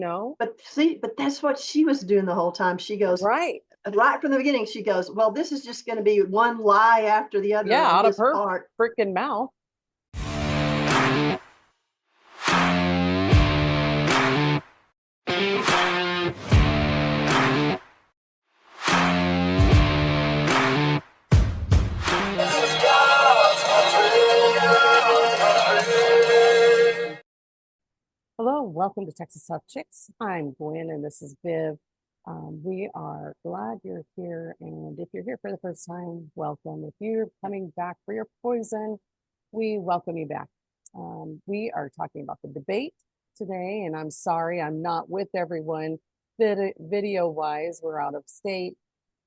But that's what she was doing the whole time. She goes, Right. right from the beginning, she goes, well, this is just going to be one lie after the other Yeah, on out of his her part. freaking mouth. Hello, welcome to Texas Tough Chicks. I'm Gwen and this is Viv. We are glad you're here, and if you're here for the first time, welcome. If you're coming back for your poison, we welcome you back. We are talking about the debate today, and I'm sorry I'm not with everyone video-wise. We're out of state,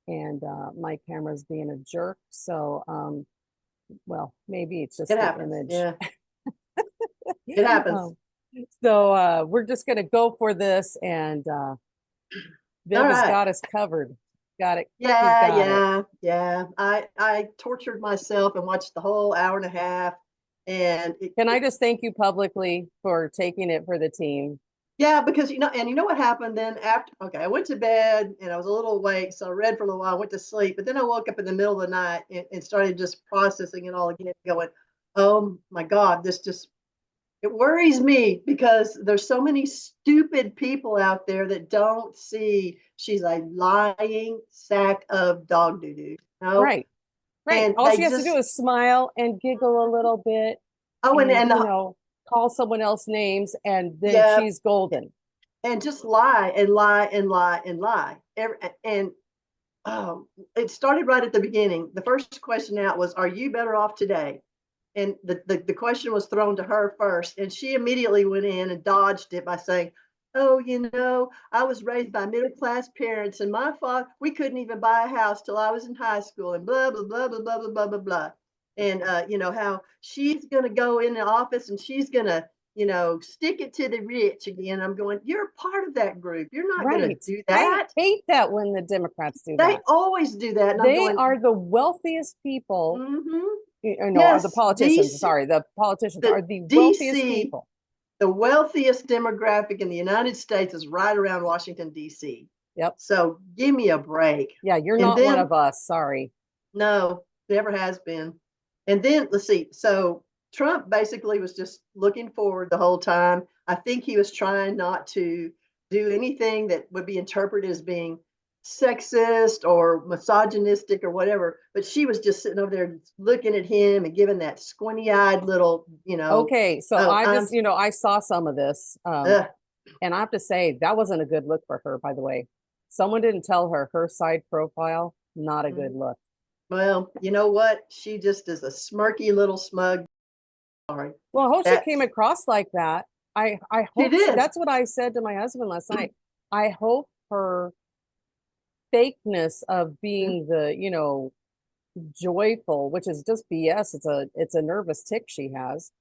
and my camera's being a jerk, so well, maybe it's just It the happens. image. Yeah. It happens. So we're just going to go for this, and Viv has got us covered. Got it. Yeah. I tortured myself and watched the whole hour and a half. And can I just thank you publicly for taking it for the team? Yeah, because you know what happened then after. Okay, I went to bed and I was a little awake, so I read for a little while. I went to sleep, but then I woke up in the middle of the night and started just processing it all again, going, "Oh my God, this just." It worries me because there's so many stupid people out there that don't see she's a lying sack of dog doo-doo. No? Right. And all she has to do is smile and giggle a little bit. And call someone else names, and then she's golden. And just lie and lie and lie and lie. It started right at the beginning. The first question out was, "Are you better off today?" And the question was thrown to her first, and she immediately went in and dodged it by saying, "Oh, I was raised by middle class parents, and my father, we couldn't even buy a house till I was in high school, and blah blah blah blah blah blah blah blah blah." And how she's going to go in the office and she's going to stick it to the rich again. I'm going, you're part of that group. You're not going to do that. I hate that when the Democrats do that. They always do that. And they are the wealthiest people. Yes, the politicians. The politicians are the wealthiest people. The wealthiest demographic in the United States is right around Washington, D.C. Yep. So give me a break. Yeah, you're not one of us. Sorry. No, never has been. And then let's see. So Trump basically was just looking forward the whole time. I think he was trying not to do anything that would be interpreted as being sexist or misogynistic or whatever. But she was just sitting over there looking at him and giving that squinty-eyed little, Okay, so I saw some of this. And I have to say, that wasn't a good look for her, by the way. Someone didn't tell her side profile, not a good look. Well, you know what? She just is a smirky little smug. Sorry. Well, I hope she came across like that. I hope that's what I said to my husband last night. I hope her fakeness of being the, joyful, which is just BS. It's a nervous tick she has,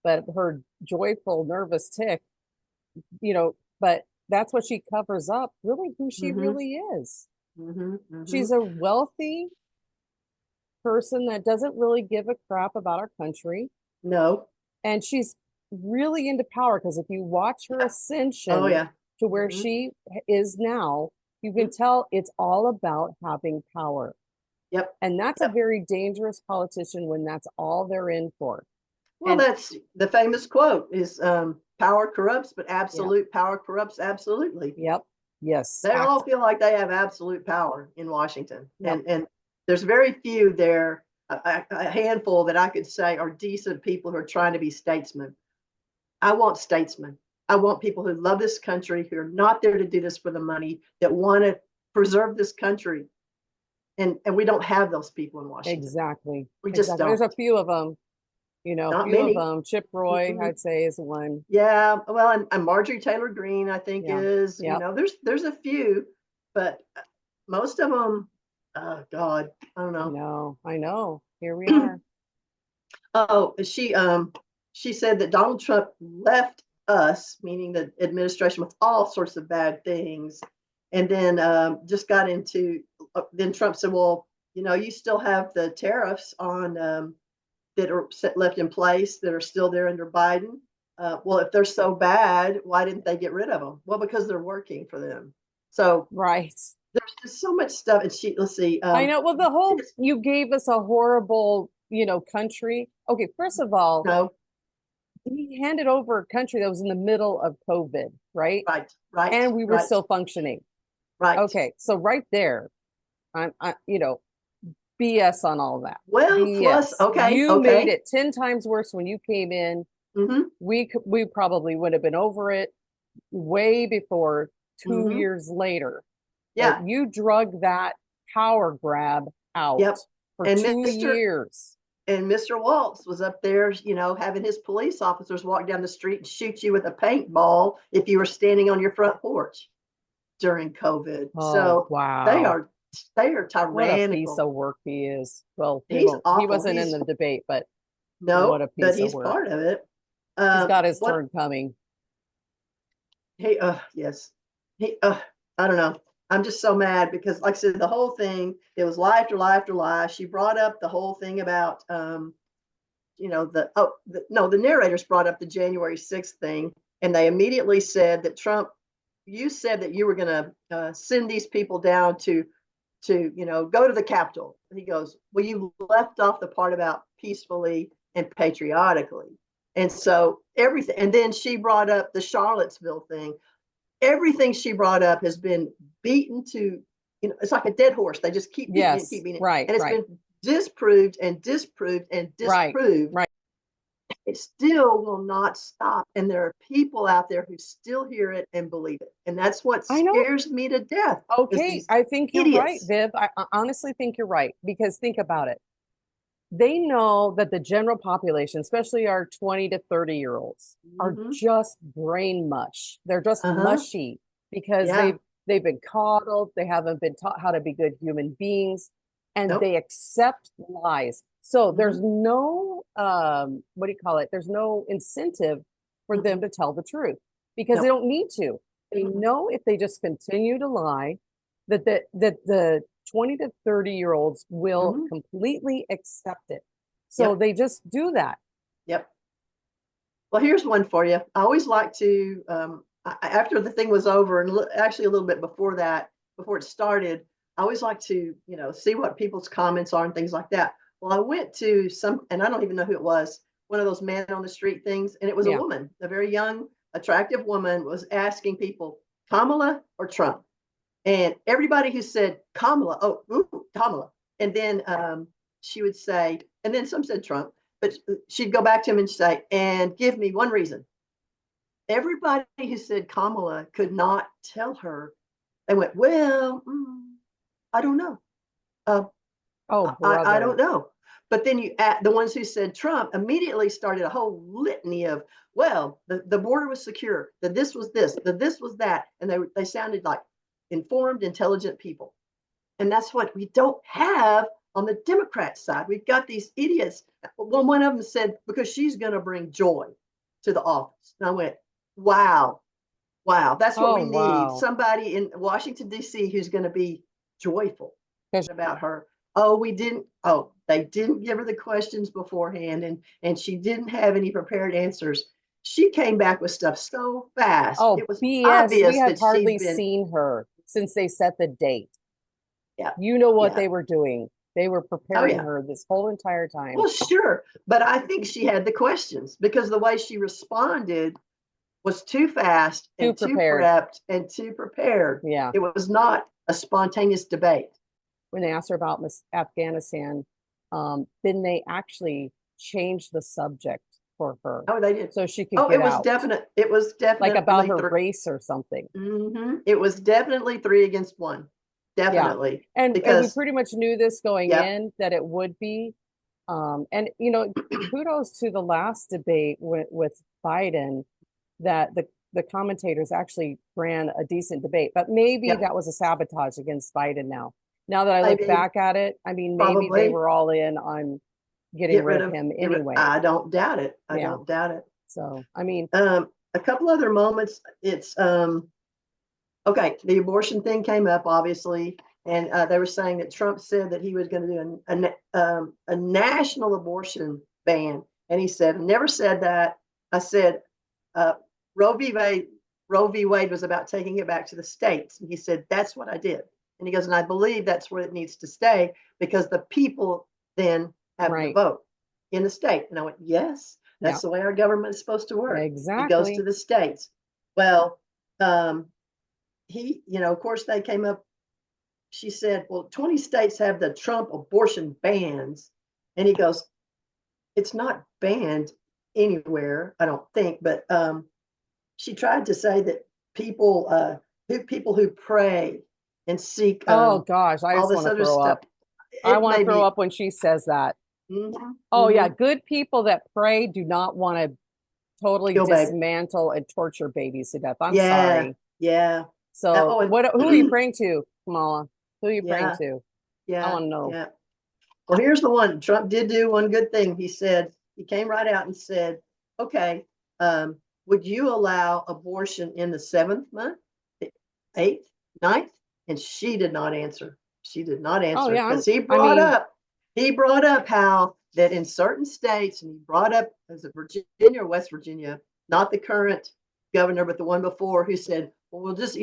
but her joyful nervous tick, but that's what she covers up, really who she really is. She's a wealthy person that doesn't really give a crap about our country. No. And she's really into power, because if you watch her ascension to where she is now, you can tell it's all about having power. Yep. And that's a very dangerous politician when that's all they're in for. Well, that's the famous quote is power corrupts, but absolute power corrupts absolutely. Yep. Yes. They all feel like they have absolute power in Washington. Yep. And there's very few there, a handful that I could say are decent people who are trying to be statesmen. I want statesmen. I want people who love this country, who are not there to do this for the money, that want to preserve this country. And we don't have those people in Washington. Exactly. We just don't. There's a few of them. Not few many. of them. Chip Roy, I'd say, is one. Yeah, well, and Marjorie Taylor Greene, I think is. There's a few, but most of them, oh God, I don't know. I know. Here we are. Oh, she said that Donald Trump left us, meaning the administration, with all sorts of bad things, and then just got into. Then Trump said, "Well, you still have the tariffs on." That are left in place that are still there under Biden. well, if they're so bad, why didn't they get rid of them? Well, because they're working for them. So Right. there's just so much stuff. And let's see. I know. Well, you gave us a horrible, country. Okay, first of all, no, he handed over a country that was in the middle of COVID, right? right, And we were still functioning. right. Okay, so right there, BS on all that. Well, BS. plus, okay, You made it 10 times worse when you came in. Mm-hmm. We probably would have been over it way before 2 Mhm. years later. Yeah. But you drug that power grab out Yep. for And 2 years. And Mr. Waltz was up there, having his police officers walk down the street and shoot you with a paintball if you were standing on your front porch during COVID. Oh, So wow. they are tyrannical. What a piece of work he is. Well, he's awful. He wasn't in the debate, but no, what a piece but he's of work. part of it. He's got his turn coming. Yes. I don't know. I'm just so mad because, like I said, the whole thing, it was lie after lie after lie. She brought up the whole thing about, the narrators brought up the January 6th thing, and they immediately said that Trump, you said that you were going to send these people down to go to the Capitol. He goes, well, you left off the part about peacefully and patriotically. And so everything, and then she brought up the Charlottesville thing. Everything she brought up has been beaten to, it's like a dead horse. They just keep beating it, keep beating it. Right. And it's been disproved and disproved and disproved. Right. It still will not stop. And there are people out there who still hear it and believe it. And that's what scares me to death. Okay, I think you're right, Viv. I honestly think you're right, because think about it. They know that the general population, especially our 20 to 30-year-olds, are just brain mush. They're just mushy because they've been coddled. They haven't been taught how to be good human beings, and they accept lies. So there's no, there's no incentive for them to tell the truth, because they don't need to. They know if they just continue to lie, that the 20 to 30-year-olds will completely accept it. So they just do that. Yep. Well, here's one for you. I always like to, after the thing was over, and actually a little bit before that, before it started, I always like to, see what people's comments are and things like that. Well, I went to and I don't even know who it was, one of those man on the street things, and it was a woman, a very young, attractive woman, was asking people, Kamala or Trump? And everybody who said Kamala, Kamala. And then she would say, and then some said Trump, but she'd go back to him and say, and give me one reason. Everybody who said Kamala could not tell her. They went, well, I don't know. I don't know. But then the ones who said Trump immediately started a whole litany of, well, the border was secure, that this was this, that this was that. And they sounded like informed, intelligent people. And that's what we don't have on the Democrat side. We've got these idiots. Well, one of them said, because she's going to bring joy to the office. And I went, wow, that's what we need. Somebody in Washington, D.C. who's going to be joyful about her. They didn't give her the questions beforehand, and she didn't have any prepared answers. She came back with stuff so fast. It was BS. Obvious. We have hardly seen her since they set the date. Yeah. You know what they were doing. They were preparing her this whole entire time. Well, sure. But I think she had the questions, because the way she responded was too fast and too prepped and too prepared. Yeah. It was not a spontaneous debate. When they asked her about Afghanistan, then they actually changed the subject for her. Oh, they did. So she could get out. It was definitely like about her race or something. It was definitely 3 against 1. Definitely. Yeah. And we pretty much knew this going in, that it would be. And kudos to the last debate with Biden, that the commentators actually ran a decent debate, but maybe that was a sabotage against Biden now. Now that I look back at it, I mean, maybe they were all in on getting rid of him anyway. I don't doubt it. I don't doubt it. So, I mean, a couple other moments. It's okay. The abortion thing came up, obviously, and they were saying that Trump said that he was going to do a national abortion ban, and he said, "I never said that. I said uh, Roe v. Wade, Roe v. Wade was about taking it back to the states. And he said, that's what I did. And he goes, and I believe that's where it needs to stay because the people then have the vote in the state. And I went, yes, that's the way our government is supposed to work. Exactly. It goes to the states. Well, he, of course they came up, she said, well, 20 states have the Trump abortion bans. And he goes, it's not banned anywhere, I don't think, but she tried to say that people who pray and seek oh gosh, I all just this want to other throw stuff. up. I want to throw up when she says that. Oh yeah, good people that pray do not want to totally dismantle and torture babies to death. I'm sorry. Yeah. So who are you praying to, Kamala? Who are you praying to? Yeah. I want to know. Yeah. Well, here's the one. Trump did do one good thing. He said, he came right out and said, okay, would you allow abortion in the 7th month, 8th, 9th? And she did not answer. She did not answer because he brought up how that in certain states, and he brought up, as a Virginia or West Virginia, not the current governor, but the one before, who said, well, we'll just,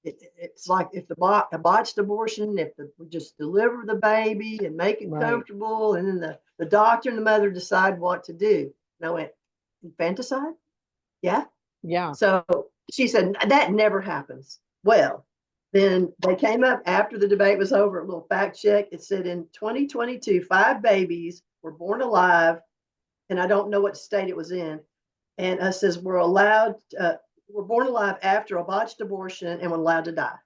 it's like if a botched abortion, we just deliver the baby and make it comfortable, and then the doctor and the mother decide what to do. And I went, infanticide? Yeah. Yeah. So she said, that never happens. Well, then they came up after the debate was over, a little fact check. It said in 2022, 5 babies were born alive, and I don't know what state it was in. And it says were born alive after a botched abortion and were allowed to die.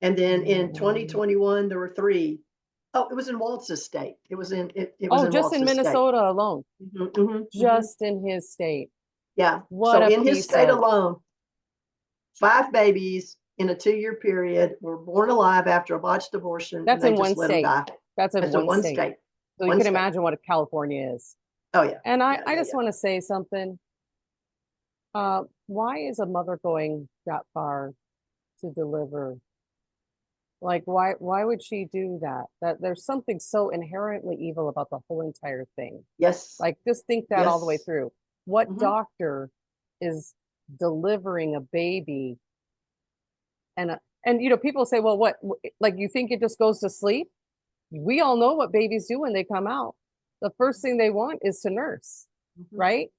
And then in 2021, there were 3. Oh, it was in Waltz's state. It was in just in Minnesota state alone. Just in his state. Yeah. So in his state alone, 5 babies in a 2-year period were born alive after a botched abortion. That's in one state. That's in one state. So you can imagine what California is. Oh yeah. And I just want to say something. Why is a mother going that far to deliver? Like, why would she do that? That there's something so inherently evil about the whole entire thing. Yes. Like, just think that all the way through. What doctor is delivering a baby? And people say, well, what, like, you think it just goes to sleep? We all know what babies do when they come out. The first thing they want is to nurse, right?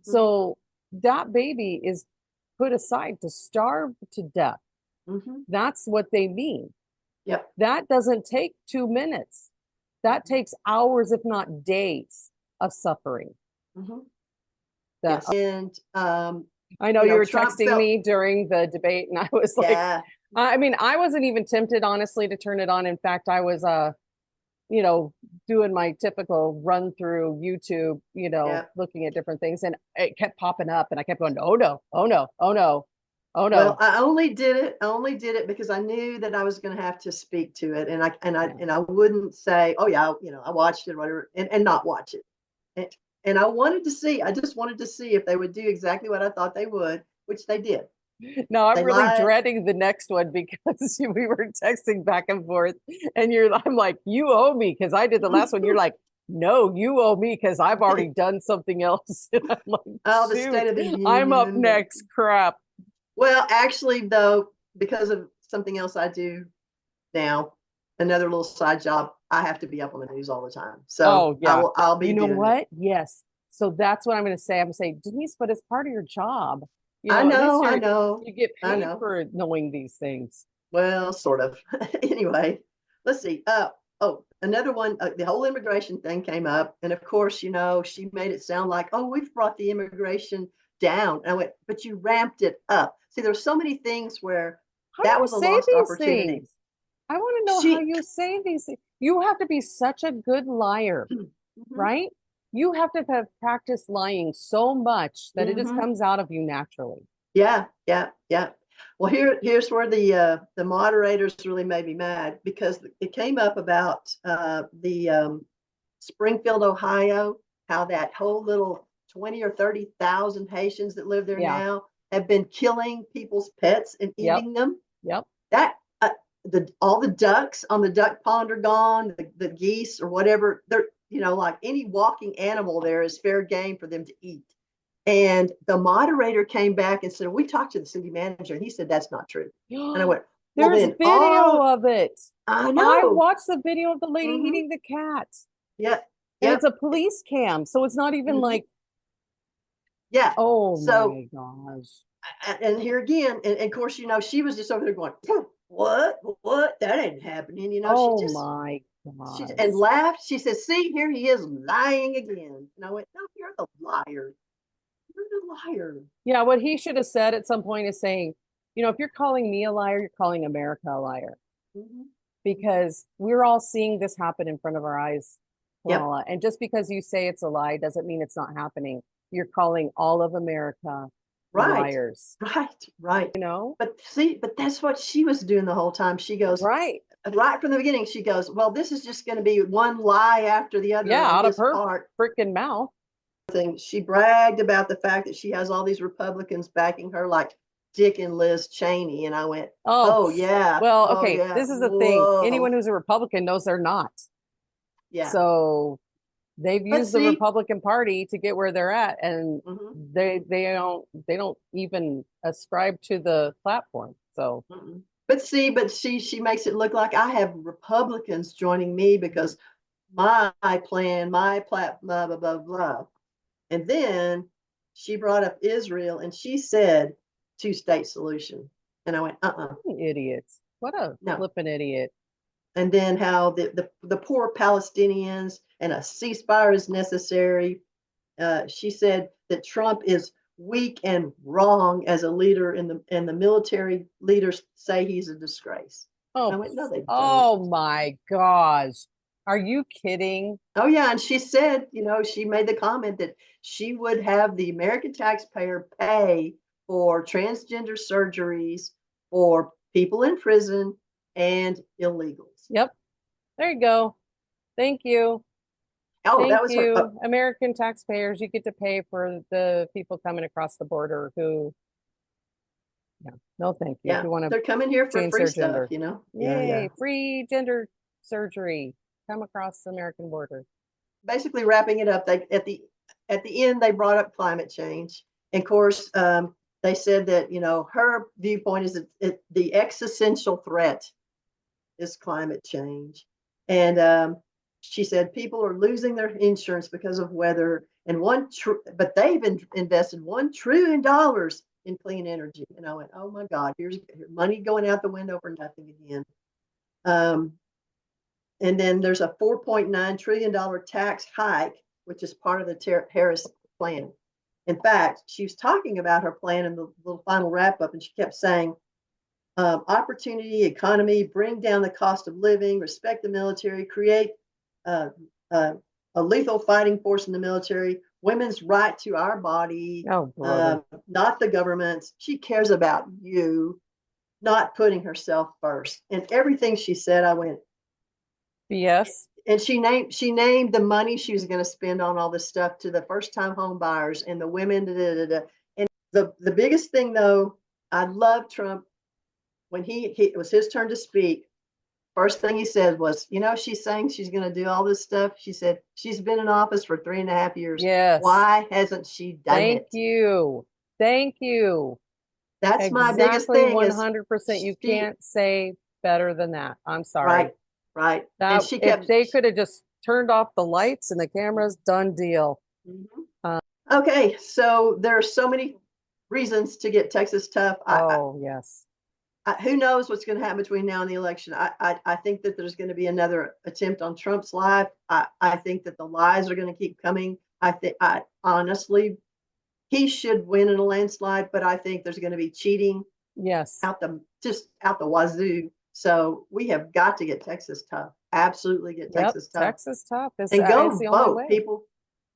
So that baby is put aside to starve to death. That's what they mean. Yep. That doesn't take 2 minutes. That takes hours, if not days, of suffering. Yes. And I know you were texting me during the debate, and I was like, I mean, I wasn't even tempted, honestly, to turn it on. In fact, I was doing my typical run through YouTube, looking at different things, and it kept popping up, and I kept going, oh no, oh no, oh no, oh no. Well, I only did it because I knew that I was going to have to speak to it, and I wouldn't say, oh yeah, I watched it, whatever, and not watch it. And I just wanted to see if they would do exactly what I thought they would, which they did. No, I'm really dreading the next one because we were texting back and forth, and I'm like, you owe me because I did the last one. You're like, no, you owe me because I've already done something else. And I'm like, oh, the State of the Union. I'm up next. Crap. Well, actually, though, because of something else I do now, another little side job, I have to be up on the news all the time. So I'll be. You know what? Yes. So that's what I'm going to say. I'm going to say, Denise, but it's part of your job. I know. You get paid for knowing these things. Well, sort of. Anyway, let's see. Another one. The whole immigration thing came up, and of course, she made it sound like, oh, we've brought the immigration down. And I went, but you ramped it up. See, there's so many things where that was a lost opportunity. I want to know how you say these things. You have to be such a good liar, right? You have to have practiced lying so much that it just comes out of you naturally. Yeah. Well, here's where the moderators really made me mad, because it came up about the Springfield, Ohio, how that whole little 20 or 30,000 Haitians that live there now have been killing people's pets and eating them. Yep. That all the ducks on the duck pond are gone. The geese or whatever, they're like any walking animal there is fair game for them to eat. And the moderator came back and said, we talked to the city manager, and he said, that's not true. And I went, well, there's then video of it. I I know. watched the video of the lady eating the cat. Yeah. And it's a police cam, so it's not even like, yeah. oh so, my gosh. And here again, and of course, you know, she was just over there going, what? That ain't happening. You know, Oh she just, my gosh. and laughed. She said, see, here he is lying again. And I went, no, you're the liar. You're the liar. Yeah, what he should have said at some point is saying, you know, if you're calling me a liar, you're calling America a liar. Because we're all seeing this happen in front of our eyes, Kamala. And just because you say it's a lie doesn't mean it's not happening. You're calling all of America liars. Right. You know? But see, but that's what she was doing the whole time. She goes, right from the beginning, she goes, well, this is just going to be one lie after the other. Yeah, out of her freaking mouth. She bragged about the fact that she has all these Republicans backing her, like Dick and Liz Cheney. And I went, oh yeah. Well, okay, this is the thing. Anyone who's a Republican knows they're not. Yeah. So they've used the Republican Party to get where they're at, and they don't even ascribe to the platform. So but she makes it look like I have Republicans joining me because my plan, my plat, blah blah blah blah. And then she brought up Israel, and she said two-state solution. And I went, idiots. What a flippin' idiot. And then how the poor Palestinians and a ceasefire is necessary. She said that Trump is weak and wrong as a leader, and the military leaders say he's a disgrace. Oh, I went, no, they don't. Oh my gosh. Are you kidding? Oh yeah, and she said, you know, she made the comment that she would have the American taxpayer pay for transgender surgeries for people in prison and illegals. Yep. There you go. Thank you. Oh, Thank that was you. her. American taxpayers, you get to pay for the people coming across the border who, no, thank you. Yeah, if you want to they're coming here for free stuff, gender. you know. Yay, free gender surgery. Come across the American border. Basically, wrapping it up, they at the end they brought up climate change. And of course, they said that, you know, her viewpoint is that the existential threat is climate change. And she said people are losing their insurance because of weather, and but they've invested $1 trillion in clean energy. And I went, oh my God, here's money going out the window for nothing again. And then there's a $4.9 trillion tax hike, which is part of the Harris plan. In fact, she was talking about her plan in the little final wrap up, and she kept saying, opportunity, economy, bring down the cost of living, respect the military, create a lethal fighting force in the military, women's right to our body, not the government's. She cares about you, not putting herself first. And everything she said, I went, yes. And she named the money she was going to spend on all this stuff to the first-time home buyers and the women. And the biggest thing, though, I love Trump. When it was his turn to speak, first thing he said was, you know, she's saying she's going to do all this stuff. She said she's been in office for 3.5 years. Yes. Why hasn't she done it? Thank you. That's my biggest thing. 100%. You can't say better than that. I'm sorry. Right. And she kept. If they could have just turned off the lights and the cameras, done deal. Okay, so there are so many reasons to get Texas tough. Yes. Who knows what's going to happen between now and the election? I think that there's going to be another attempt on Trump's life. I think that the lies are going to keep coming. I honestly, he should win in a landslide, but I think there's going to be cheating. Yes. Out the wazoo. So we have got to get Texas tough. Absolutely get Texas tough. Texas tough. And go vote, people.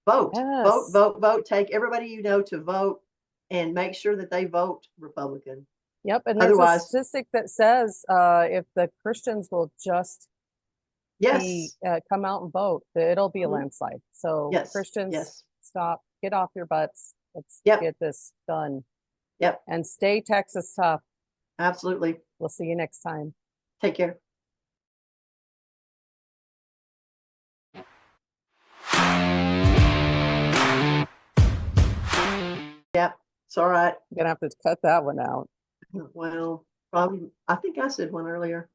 Vote. Yes. Vote. Take everybody you know to vote, and make sure that they vote Republican. Yep. And there's a statistic that says if the Christians will just come out and vote, it'll be a landslide. So Christians, stop, get off your butts. Let's get this done. Yep. And stay Texas tough. Absolutely. We'll see you next time. Take care. Yep, it's all right. You're gonna have to cut that one out. Well, probably, I think I said one earlier.